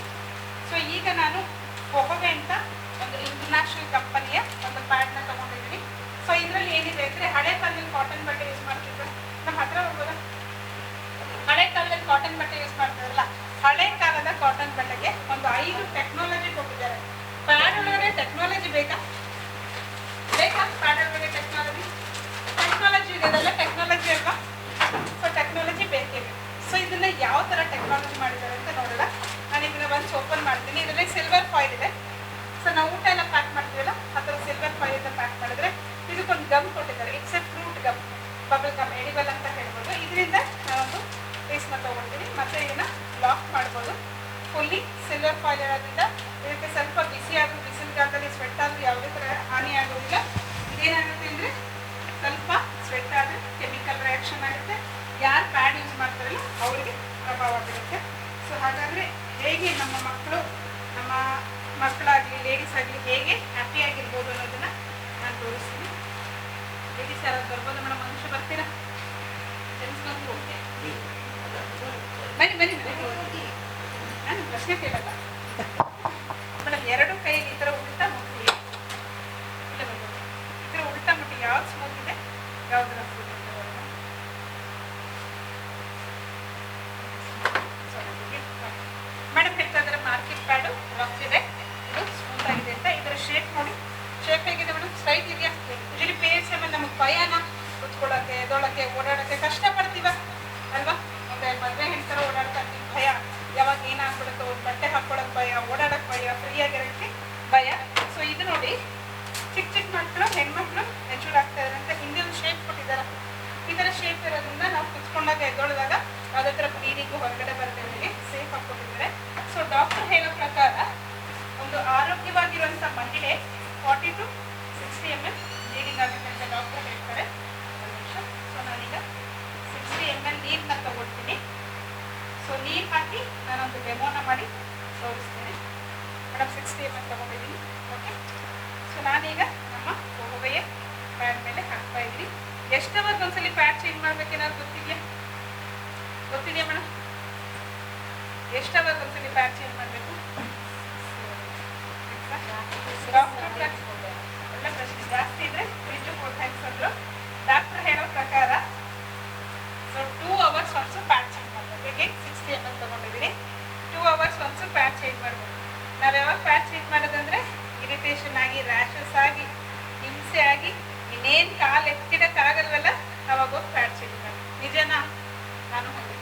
ಸೊ ಈಗ ನಾನು ಹೊಗೆ ಅಂತ ಒಂದು ಇಂಗ್ಲೀಷ್ ಕಾಟನ್ ಬಟ್ಟೆ ಯೂಸ್ ಮಾಡ್ತಿದ್ರು. ನಮ್ಮ ಹತ್ರ ಹೋಗೋದಾ? ಹಳೆ ಕಾಲದಲ್ಲಿ ಕಾಟನ್ ಬಟ್ಟೆ ಯೂಸ್ ಮಾಡ್ತಾರಲ್ಲ, ಹಳೆ ಕಾಲದ ಕಾಟನ್ ಬಟ್ಟೆಗೆ ಒಂದು 5 ಟೆಕ್ನಾಲಜಿ ಕೊಟ್ಟಿದ್ದಾರೆ. ಪ್ಯಾಡ್ ಒಳಗಡೆ ಟೆಕ್ನಾಲಜಿ ಬೇಕಾ? ಪ್ಯಾಡ್ ಒಳಗಡೆ ಟೆಕ್ನಾಲಜಿ ಇದೆಲ್ಲ ಟೆಕ್ನಾಲಜಿ ಅಲ್ವಾ? ಸೊ ಟೆಕ್ನಾಲಜಿ ಬೇಕೇ ಬೇಕು. ಸೊ ಇದನ್ನ ಯಾವ ತರ ಟೆಕ್ನಾಲಜಿ ಮಾಡಿದ್ದಾರೆ ಅಂತ ನೋಡೋಣ. ನಾನು ಇದನ್ನ ಒಂದು ಓಪನ್ ಮಾಡ್ತೀನಿ. ಇದರಲ್ಲಿ ಸಿಲ್ವರ್ ಫಾಯಿಲ್ ಇದೆ. ಸೊ ನಾವು ಊಟ ಎಲ್ಲ ಪ್ಯಾಕ್ ಮಾಡ್ತೀವಲ್ಲ, ಆ ಥರ ಸಿಲ್ವರ್ ಫಾಯಿಲ್ ಇಂದ ಪ್ಯಾಕ್ ಮಾಡಿದ್ರೆ ಇದಕ್ಕೊಂದು ಗಮ್ ಕೊಟ್ಟಿದ್ದಾರೆ. It's A fruit gum, bubble gum, edible ಅಂತ ಹೇಳ್ಬೋದು. ಇದರಿಂದ ನಾನೊಂದು ಪೀಸ್ನ ತೊಗೊಳ್ತೀನಿ. ಮತ್ತೆ ಇದನ್ನ ಲಾಕ್ ಮಾಡ್ಬೋದು. ಫುಲ್ಲಿ ಸಿಲ್ವರ್ ಫಾಯಿಲ್ ಇರೋದ್ರಿಂದ ಇದಕ್ಕೆ ಸ್ವಲ್ಪ ಬಿಸಿ ಆದರೂ, ಬಿಸಿಲುಗಾಲದಲ್ಲಿ ಸ್ವೆಟ್ ಆದರೂ ಯಾವುದೇ ಥರ ಹಾನಿ ಆಗೋದಿಲ್ಲ. ಇದೇನಾಗುತ್ತೆ ಅಂದರೆ ಸ್ವಲ್ಪ ಸ್ವೆಟ್ ಆದರೆ ಕೆಮಿಕಲ್ ರಿಯಾಕ್ಷನ್ ಆಗುತ್ತೆ. ಯಾರು ಪ್ಯಾಡ್ ಯೂಸ್ ಮಾಡ್ತಾರಲ್ಲ ಅವರಿಗೆ ಪ್ರಭಾವ ಬೀರುತ್ತೆ. ಸೊ ಹಾಗಾದರೆ ಹೇಗೆ ನಮ್ಮ ಮಕ್ಕಳಾಗಲಿ ಲೇಡೀಸ್ ಆಗಲಿ ಹೇಗೆ ಹ್ಯಾಪಿಯಾಗಿರ್ಬೋದು ಅನ್ನೋದನ್ನು ನಾನು ತೋರಿಸ್ತೀನಿ. ಲೇಡೀಸ್ ಯಾರಾದ್ರು ಬರ್ಬೋದು ಮೇಡಮ್? ಮನುಷ್ಯ ಬರ್ತೀರಾ? ಜೆಂಟ್ಸ್ ಬಂದು ಓಕೆ, ಬನ್ನಿ ನಾನು ಪ್ರಶ್ನೆ ಕೇಳಲ್ಲ ಮೇಡಮ್. 2 ಕೈಯಲ್ಲಿ ಈ ಥರ ಉಲ್ಟಾ ಮುಟ್ಟಿ, ಇಲ್ಲ ಬರ್ಬೋದು, ಈ ಥರ ಉಲ್ಟಾ ಮುಟ್ಟಿ ಯಾವ್ದು ಸ್ಮೂತ್ ಇದೆ, ಯಾವ್ದು ರಫ್ ಇದೆ? ಮೇಡಮ್ ಹೇಳ್ತಾ ಇದ್ದಾರೆ ಮಾರ್ಕೆಟ್ ಪ್ಯಾಡು ರಫ್ ಇದೆ, ಇದು ಸ್ಮೂತ್ ಆಗಿದೆ ಅಂತ. ಇದರ ಶೇಪ್ ನೋಡಿ, ಶೇಪ್ ಹೇಗಿದೆ ಮೇಡಮ್? ಸ್ಟ್ರೈಟ್ ಇದೆಯಾ? ಯೂಶಲಿ ಪೇರೆಂಟ್ಸ್ ಆಮೇಲೆ ನಮಗೆ ಭಯನ ಕುತ್ಕೊಳ್ಳೋಕ್ಕೆ, ಎದೊಳಕ್ಕೆ, ಓಡಾಡೋಕ್ಕೆ ಕಷ್ಟಪಡ್ತೀವ ಅಲ್ವಾ? ಮತ್ತೆ ಮದುವೆ ಹೆಣ್ತರ ಓಡಾಡ್ತಾ ಇರ್ತೀವಿ, ಭಯ, ಯಾವಾಗ ಏನಾಗ್ಬಿಡುತ್ತೋ, ಬಟ್ಟೆ ಹಾಕ್ಕೊಳ್ಳೋಕೆ ಭಯ, ಓಡಾಡೋಕ್ಕೆ ಭಯ, ಫ್ರೀಯಾಗಿರೋಕ್ಕೆ ಭಯ. ಸೊ ಇದು ನೋಡಿ, ಚಿಕ್ಕ ಮಕ್ಕಳು, ಹೆಣ್ಮಕ್ಳು ಮೆಚೂರ್ ಆಗ್ತಾ ಇದ್ದಾರೆ ಅಂತ ಹಿಂದೆ ಒಂದು ಶೇಪ್ ಕೊಟ್ಟಿದ್ದಾರೆ. ಈ ಥರ ಶೇಪ್ ಇರೋದ್ರಿಂದ ನಾವು ಕುತ್ಕೊಂಡಾಗ ಎದ್ದೊಳಿದಾಗ ಯಾವುದೇ ಥರ ಬ್ಲೀಡಿಂಗು ಹೊರಗಡೆ ಬರದೆ ಸೇಫ್ ಹಾಕ್ಕೊಟ್ಟಿದ್ದಾರೆ. ಸೊ ಡಾಕ್ಟರ್ ಹೇಳೋ ಪ್ರಕಾರ ಒಂದು ಆರೋಗ್ಯವಾಗಿರುವಂಥ ಮಹಿಳೆ 40 to 60 ml ಬ್ಲೀಡಿಂಗ್ ಆಗುತ್ತೆ ಅಂತ ಡಾಕ್ಟರ್ ಹೇಳ್ತಾರೆ. ಒಂದು ನಿಮಿಷ. ಸೊ ನಾನೀಗ 60 ml ನೀರನ್ನ ತಗೊಳ್ತೀನಿ. ಸೊ ನೀರು ಹಾಕಿ ನಾನೊಂದು ಡೆಮೋನ ಮಾಡಿ ತೋರಿಸ್ತೀನಿ. ಮೇಡಮ್ 60 ml ತಗೊಂಡಿದ್ದೀನಿ. ಓಕೆ. ಸೊ ನಾನೀಗ ನಮ್ಮ ಹೊಗೆಯ ಪ್ಯಾಡ್ ಮೇಲೆ ಹಾಕ್ತಾ ಇದ್ದೀನಿ. ಎಷ್ಟು ಅವರ್ಗೆ ಒಂದ್ಸಲಿ ಪ್ಯಾಡ್ ಚೇಂಜ್ ಮಾಡ್ಬೇಕೇನಾದ್ರು ಗೊತ್ತಿದೆಯಾ ಮೇಡಮ್? ಎಷ್ಟು ಅವರ್ಗೆ ಒಂದ್ಸಲಿ ಪ್ಯಾಡ್ ಚೇಂಜ್ ಮಾಡಬೇಕು? ಒಳ್ಳೆ ಪ್ರಶ್ನೆ. ಜಾಸ್ತಿ ಇದ್ರೆ 3 to 4 times ಅಂದರು. ಡಾಕ್ಟರ್ ಹೇಳೋ ಪ್ರಕಾರ ಸೊ 2 hours ಒಂದ್ಸು ಪ್ಯಾಡ್ ಚೇಂಜ್ ಮಾಡಬೇಕು. ಹೇಗೆ 60 ml ತಗೊಂಡಿದ್ದೀನಿ, 2 hours ಒಂದ್ಸು ಪ್ಯಾಡ್ ಚೇಂಜ್ ಮಾಡ್ಬೋದು. ನಾವು ಯಾವಾಗ ಪ್ಯಾಡ್ ಚೇಂಜ್ ಮಾಡೋದಂದ್ರೆ ಇರಿಟೇಷನ್ ಆಗಿ, ರ್ಯಾಷಸ್ ಆಗಿ, ಹಿಂಸೆ ಆಗಿ, ಇನ್ನೇನು ಕಾಲು ಎತ್ತಿಡಕ್ಕಾಗಲ್ವಲ್ಲ, ಅವಾಗ ಹೋಗಿ ಪ್ಯಾಡ್ ಚೇಂಜ್ ಮಾಡಿ. ನಿಜನಾ? ನಾನು ಹೊಂದಿ,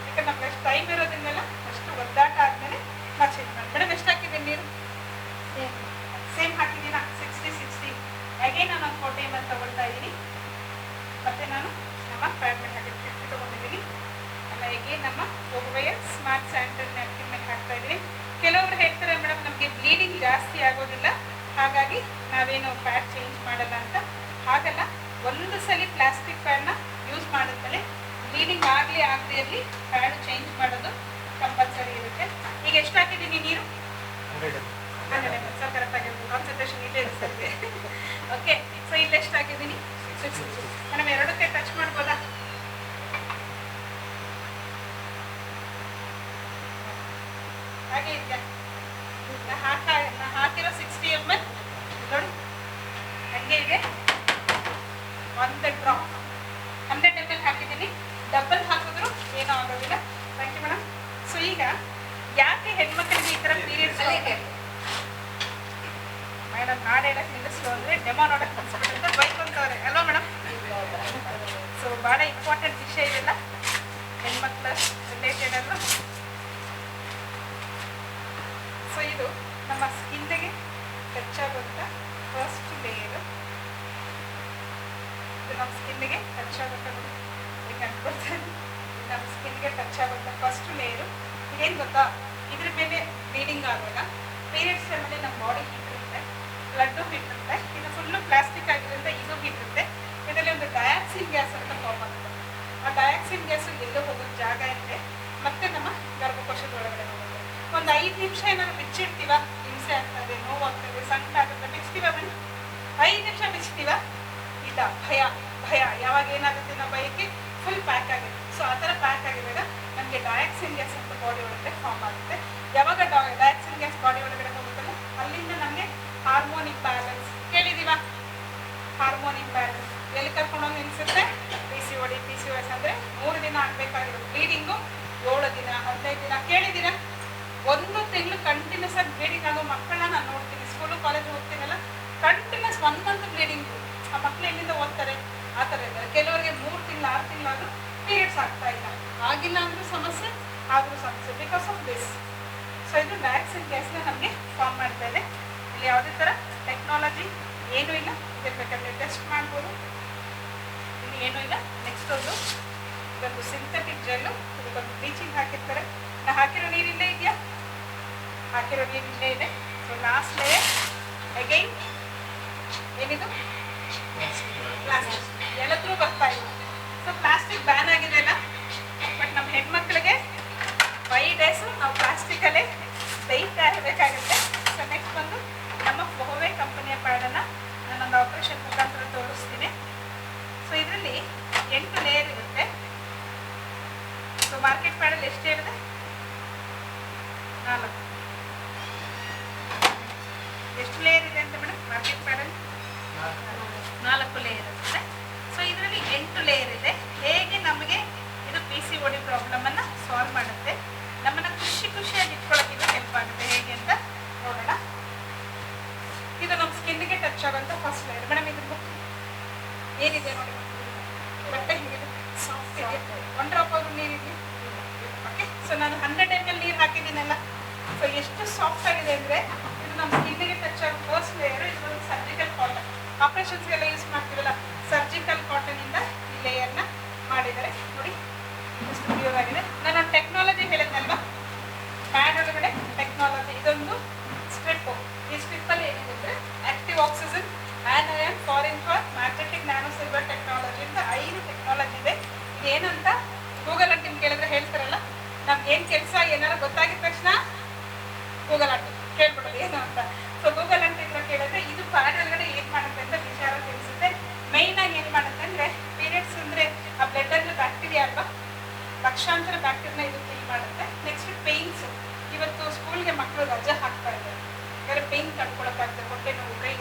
ಯಾಕಂದ್ರೆ ನಮ್ಗೆ ಎಷ್ಟು ಟೈಮ್ ಇರೋದ್ರಿಂದಲ್ಲ, ಅಷ್ಟು ಒದ್ದಾಟ ಆದಮೇಲೆ ನಾವು ಚೇಂಜ್ ಮಾಡಿ. ಮೇಡಮ್ ಎಷ್ಟು ಹಾಕಿದ್ದೀನಿ ನೀರು? ಸೇಮ್ ಹಾಕಿದ್ದೀನ 60 ಹಾಗೆ ನಾನು ಒಂದು 40 ml ತಗೊಳ್ತಾ ಇದ್ದೀನಿ. ಮತ್ತು ನಾನು ನಮ್ಮ ಪ್ಯಾಡ್ ಮೇಲೆ ಹಾಕಿ 50 ತೊಗೊಂಡಿದ್ದೀನಿ. ಅಲ್ಲ ಹೇಗೆ ನಮ್ಮ ಒಬ್ಬೆಯ ಸ್ಮಾರ್ಟ್ ಸ್ಯಾನಿಟರಿ ನ್ಯಾಪ್ಕಿನ್ ಮೇಲೆ ಹಾಕ್ತಾ ಇದ್ದೀನಿ. ಕೆಲವರು ಹೇಳ್ತಾರೆ ಮೇಡಮ್ ನಮಗೆ ಬ್ಲೀಡಿಂಗ್ ಜಾಸ್ತಿ ಆಗೋದಿಲ್ಲ, ಹಾಗಾಗಿ ನಾವೇನು ಪ್ಯಾಡ್ ಚೇಂಜ್ ಮಾಡಲ್ಲ ಅಂತ. ಹಾಗಲ್ಲ, ಒಂದು ಸಲ ಪ್ಲಾಸ್ಟಿಕ್ ಪ್ಯಾಡ್ನ ಯೂಸ್ ಮಾಡಿದ್ಮೇಲೆ ಬ್ಲೀಡಿಂಗ್ ಆಗಲಿ ಆಗಲಿ ಪ್ಯಾಡ್ ಚೇಂಜ್ ಮಾಡೋದು ಕಂಪಲ್ಸರಿ ಇರುತ್ತೆ. ಈಗ ಎಷ್ಟು ಹಾಕಿದ್ದೀನಿ ನೀರು? 100 ml. ಸೊ ಕರೆಕ್ಟಾಗಿರ್ಬೋದು, ಕಾನ್ಸಂಟ್ರೇಷನ್ ಇಲ್ಲೇ ಇರುತ್ತೆ. ಓಕೆ. ಸೊ ಇಲ್ಲೆಷ್ಟು ಹಾಕಿದ್ದೀನಿ? 60. ಮೇಡಮ್ ಎರಡಕ್ಕೆ ಟಚ್ ಮಾಡ್ಬೋದಾ? ಹಾಗೆ ಇದೆಯಾ? ಹಾಕಿರೋ 60 ml ನೋಡಿ ಹಂಗೆ ಇದೆ. 1 ಡ್ರಾಪ್ 100 ml ಹಾಕಿದ್ದೀನಿ. ಡಬಲ್ ಹಾಕಿದ್ರು ಏನೂ ಆಗೋದಿಲ್ಲ. Thank you madam. ಸೊ ಈಗ ಯಾಕೆ ಹೆಣ್ಮಕ್ಳಿಗೆ ಈ ಥರ ಪೀರಿಯಡ್ಸ್ ಮೇಡಮ್ ನಾಡು ಹೇಳಕ್ಕೆ ನಿಲ್ಲಿಸ್ಲು ಅಂದರೆ ಡೆಮೋ ನೋಡೋಕ್ಕೆ ಕನ್ಸ್ಬಿಟ್ಟು ಬೈಕೊಂತವ್ರೆ ಅಲ್ವಾ ಮೇಡಮ್? ಸೊ ಭಾಳ ಇಂಪಾರ್ಟೆಂಟ್ ವಿಷಯ ಇವೆಲ್ಲ ಹೆಣ್ಮಕ್ಳ ರಿಲೇಟೆಡ್ ಅಲ್ವಾ? ಸೊ ಇದು ನಮ್ಮ ಸ್ಕಿನ್ನಿಗೆ ಟಚ್ ಆಗುವಂಥ ಫಸ್ಟ್ ಲೇಯರು. ಇದು ನಮ್ಮ ಸ್ಕಿನ್ನಿಗೆ ಟಚ್ ಆಗುತ್ತೆ ನೋಡಿ, ಈಗ ಅನ್ಕೊಳ್ತೇನೆ. ನಮ್ಮ ಸ್ಕಿನ್ಗೆ ಟಚ್ ಆಗುವಂಥ ಫಸ್ಟ್ ಲೇಯರು. ಇದೇನು ಗೊತ್ತಾ, ಇದ್ರ ಮೇಲೆ ಬ್ಲೀಡಿಂಗ್ ಆಗುವಾಗ ಪೀರಿಯಡ್ಸ್ ಟೈಮಲ್ಲಿ ನಮ್ಮ ಬಾಡಿ ಹೀಟ್ ಇರುತ್ತೆ, ಬ್ಲಡ್ಡು ಹೀಟ್ ಇರುತ್ತೆ. ಇದು ಫುಲ್ಲು ಪ್ಲಾಸ್ಟಿಕ್ ಆಗಿರೋದ್ರಿಂದ ಇದು ಹೀಟ್ ಇರುತ್ತೆ. ಇದರಲ್ಲಿ ಒಂದು ಡಯಾಕ್ಸಿನ್ ಗ್ಯಾಸ್ ಅಂತ ಫಾರ್ಮ್ ಆಗುತ್ತೆ. ಆ ಡಯಾಕ್ಸಿನ್ ಗ್ಯಾಸು ಎಲ್ಲೋ ಹೋಗೋದು ಜಾಗ ಇರುತ್ತೆ, ಮತ್ತೆ ನಮ್ಮ ಗರ್ಭಕೋಶದ ಒಳಗಡೆ ಹೋಗುತ್ತೆ. ಒಂದು 5 ನಿಮಿಷ ಏನಾದ್ರು ಬಿಚ್ಚಿಡ್ತೀವ, ಹಿಂಸೆ ಆಗ್ತದೆ, ನೋವಾಗ್ತದೆ, ಸಂಕಟ ಆಗುತ್ತೆ, ಬಿಚ್ತೀವ ಮೇಡಮ್, 5 ನಿಮಿಷ ಬಿಚ್ತೀವ, ಇಲ್ಲ ಭಯ ಯಾವಾಗ ಏನಾಗುತ್ತೆ ನಮ್ಮ ಭಯಕ್ಕೆ ಫುಲ್ ಪ್ಯಾಕ್ ಆಗಿದೆ. ಸೊ ಆ ಥರ ಪ್ಯಾಕ್ ಆಗಿದಾಗ ನಮಗೆ ಡಯಾಕ್ಸಿನ್ ಗ್ಯಾಸ್ ಅಂತ ಬಾಡಿ ಒಳಗಡೆ ಫಾರ್ಮ್ ಆಗುತ್ತೆ. ಯಾವಾಗ ಡಯಾಕ್ಸಿನ್ ಗ್ಯಾಸ್ ಬಾಡಿ ಒಳಗಡೆ ಹೋಗುತ್ತಲ್ಲ, ಅಲ್ಲಿಂದ ನಮಗೆ ಹಾರ್ಮೋನ್ ಇಂಬ್ಯಾಲೆನ್ಸ್ ಕೇಳಿದೀವ? ಹಾರ್ಮೋನ್ ಇಂಬ್ಯಾಲೆನ್ಸ್ ಎಲ್ಲಿ ಕರ್ಕೊಂಡೋಗಿ ನಿಲ್ಲಿಸುತ್ತೆ? ಸಖತ್ ಬ್ಲೀಡಿಂಗ್ ಆಗೋ ಮಕ್ಕಳನ್ನ ನಾನು ನೋಡ್ತೀನಿ. ಸ್ಕೂಲು ಕಾಲೇಜ್ ಹೋಗ್ತೀನಲ್ಲ, ಕಂಟಿನ್ಯೂಸ್ 1 ಮಂತ್ ಬ್ಲೀಡಿಂಗ್. ಆ ಮಕ್ಕಳು ಎಲ್ಲಿಂದ ಓದ್ತಾರೆ? ಆ ಥರ ಇದ್ದಾರೆ. ಕೆಲವರಿಗೆ 3 ತಿಂಗಳು 6 ತಿಂಗಳಾದರೂ ಪೀರಿಯಡ್ಸ್ ಆಗ್ತಾ ಇಲ್ಲ. ಆಗಿಲ್ಲ ಅಂದರೂ ಸಮಸ್ಯೆ, ಆದರೂ ಸಮಸ್ಯೆ, ಬಿಕಾಸ್ ಆಫ್ ದಿಸ್. ಸೊ ಇದು ವ್ಯಾಕ್ಸಿನ್ ಕೇಸ್ನ ನಮಗೆ ಫಾರ್ಮ್ ಮಾಡ್ತಾ ಇದೆ. ಇಲ್ಲಿ ಯಾವುದೇ ಥರ ಟೆಕ್ನಾಲಜಿ ಏನೂ ಇಲ್ಲ. ಇರಬೇಕಾದ್ರೆ ಟೆಸ್ಟ್ ಮಾಡ್ಬೋದು. ಇಲ್ಲಿ ಏನೂ ಇಲ್ಲ. ನೆಕ್ಸ್ಟ್ ಇದೊಂದು ಸಿಂಥೆಟಿಕ್ ಜೆಲ್ಲು, ಇದಕ್ಕೊಂದು ಬ್ಲೀಚಿಂಗ್ ಹಾಕಿರ್ತಾರೆ. ನಾ ಹಾಕಿರೋ ನೀರಿಲ್ಲೇ ಇದೆಯಾ? ಹಾಕಿರೋ ನೀರು ಇಲ್ಲೇ ಇದೆ. ಸೊ ಲಾಸ್ಟ್ ಲೇಯರ್ ಅಗೈನ್ ಏನಿದು ಪ್ಲಾಸ್ಟಿಕ್. ಎಲ್ಲದ್ರೂ ಬರ್ತಾ ಇಲ್ಲ. ಸೊ ಪ್ಲಾಸ್ಟಿಕ್ ಬ್ಯಾನ್ ಆಗಿದೆ ಅಲ್ಲ, ಬಟ್ ನಮ್ಮ ಹೆಣ್ಮಕ್ಳಿಗೆ 5 ಡೇಸು ನಾವು ಪ್ಲಾಸ್ಟಿಕಲ್ಲೇ ದೈತಾ ಇರಬೇಕಾಗುತ್ತೆ. ಸೊ ನೆಕ್ಸ್ಟ್ ಬಂದು ನಮ್ಮ ಫೋವೆ ಕಂಪನಿಯ ಪ್ಯಾಡನ್ನು ನಾನೊಂದು ಆಪ್ರೇಷನ್ ಮುಖಾಂತರ ತೋರಿಸ್ತೀನಿ. ಸೊ ಇದರಲ್ಲಿ 8 ಲೇಯರ್ ಇರುತ್ತೆ. ಸೊ ಮಾರ್ಕೆಟ್ ಪ್ಯಾಡಲ್ಲಿ ಎಷ್ಟು ಹೇಳಿದೆ? 4. ಎಷ್ಟು ಲೇಯರ್ ಇದೆ ಅಂತ ಮೇಡಮ್ ಮಾರ್ಕೆಟ್ ಪ್ಯಾಡಲ್ಲಿ? 4 ಲೇಯರ್ ಇರುತ್ತೆ. ಸೊ ಇದರಲ್ಲಿ 8 ಲೇಯರ್ ಇದೆ. ಹೇಗೆ ನಮಗೆ ಇದು PCOD ಪ್ರಾಬ್ಲಮನ್ನು ಸಾಲ್ವ್ ಮಾಡುತ್ತೆ, ನಮ್ಮನ್ನು ಖುಷಿಯಾಗಿ ಇಟ್ಕೊಳ್ಳೋಕೆ ಇದು ಹೆಲ್ಪ್ ಆಗುತ್ತೆ. ಹೇಗೆ ಅಂತ ನೋಡೋಣ. ಇದು ನಮ್ಮ ಸ್ಕಿನ್ಗೆ ಟಚ್ ಆಗೋಂಥ ಫಸ್ಟ್ ಲೇಯರ್. ಮೇಡಮ್ ಇದು ಬುಕ್ ಏನಿದೆ ನೋಡಿ, ಬಟ್ಟೆ ಹೇಗಿದೆ? ಸಾಫ್ಟ್ ಇದೆ. 1 ಡ್ರಾಪ್ ಆದ್ರೂ ನೀರಿದೆ. ಓಕೆ, ಸೊ ನಾನು 100 ml ನೀರು ಹಾಕಿದ್ದೀನಲ್ಲ, ಸೊ ಎಷ್ಟು ಸಾಫ್ಟ್ ಆಗಿದೆ ಅಂದರೆ ಇದು ನಮ್ಮ ಸ್ಕಿನ್ಗೆ ಟಚ್ ಆಗೋ ಫಸ್ಟ್ ಲೇಯರು. ಇದು ಒಂದು ಸರ್ಜಿಕಲ್ ಕಾಟನ್. ಆಪ್ರೇಷನ್ಸ್ಗೆಲ್ಲ ಯೂಸ್ ಮಾಡ್ತೀವಲ್ಲ, ಸರ್ಜಿಕಲ್ ಕಾಟನಿಂದ ಈ ಲೇಯರ್ನ ಮಾಡಿದ್ದಾರೆ. ನೋಡಿ ಎಷ್ಟು ಪ್ಯೂರ್ ಆಗಿದೆ. ನಾನು ಟೆಕ್ನಾಲಜಿ ಹೇಳಿದ್ನಲ್ವಾ, ಪ್ಯಾಡ್ ಒಳಗಡೆ ಟೆಕ್ನಾಲಜಿ. ಇದೊಂದು ಸ್ಟ್ರಿಪ್ಪು. ಈ ಸ್ಟ್ರಿಪ್ಪಲ್ಲಿ ಏನಿದೆ ಅಂದರೆ ಆಕ್ಟಿವ್ ಆಕ್ಸಿಜನ್, ಆನಯನ್, ಫಾರಿನ್ ಫಾರ್, ಮ್ಯಾಗ್ನೆಟಿಕ್, ನ್ಯಾನೋ ಸಿಲ್ವರ್ ಟೆಕ್ನಾಲಜಿ ಅಂತ 5 ಟೆಕ್ನಾಲಜಿ ಇದೆ. ಏನಂತ ಗೂಗಲ್ ಅಂತ ಕೇಳಿದ್ರೆ ಹೇಳ್ತಾರಲ್ಲ, ನಮ್ಗೆ ಏನು ಕೆಲಸ ಏನಾರು ಗೊತ್ತಾಗಿದ ತಕ್ಷಣ ಗೂಗಲ್ ಅಂತ ಕೇಳ್ಬಿಡೋದು ಏನು ಅಂತ. ಸೊ ಗೂಗಲ್ ಅಂತ ಇದ್ರೆ ಕೇಳಿದ್ರೆ ಇದು ಪ್ಯಾಡ್ ಒಳಗಡೆ ಏನು ಮಾಡುತ್ತೆ ಅಂತ ವಿಚಾರ ತಿಳಿಸುತ್ತೆ. ಮೈನಾಗಿ ಏನು ಮಾಡುತ್ತೆ ಅಂದರೆ, ಪೀರಿಯಡ್ಸ್ ಅಂದರೆ ಆ ಬ್ಲಡ್ಡಲ್ಲಿ ಬ್ಯಾಕ್ಟೀರಿಯಾ ಅಲ್ವಾ, ಲಕ್ಷಾಂತರ ಬ್ಯಾಕ್ಟೀರಿಯಾ ಇದು ಕ್ಲೀನ್ ಮಾಡುತ್ತೆ. Next pains. ಇವತ್ತು ಸ್ಕೂಲ್ಗೆ ಮಕ್ಕಳು ರಜೆ ಹಾಕ್ತಾ ಇದ್ದಾರೆ, ಬೇರೆ ಪೇಯ್ನ್ ತಡ್ಕೊಳಕ್ಕಾಗ್ತದೆ, ಹೊಟ್ಟೆ ನೋವು, ಕೈ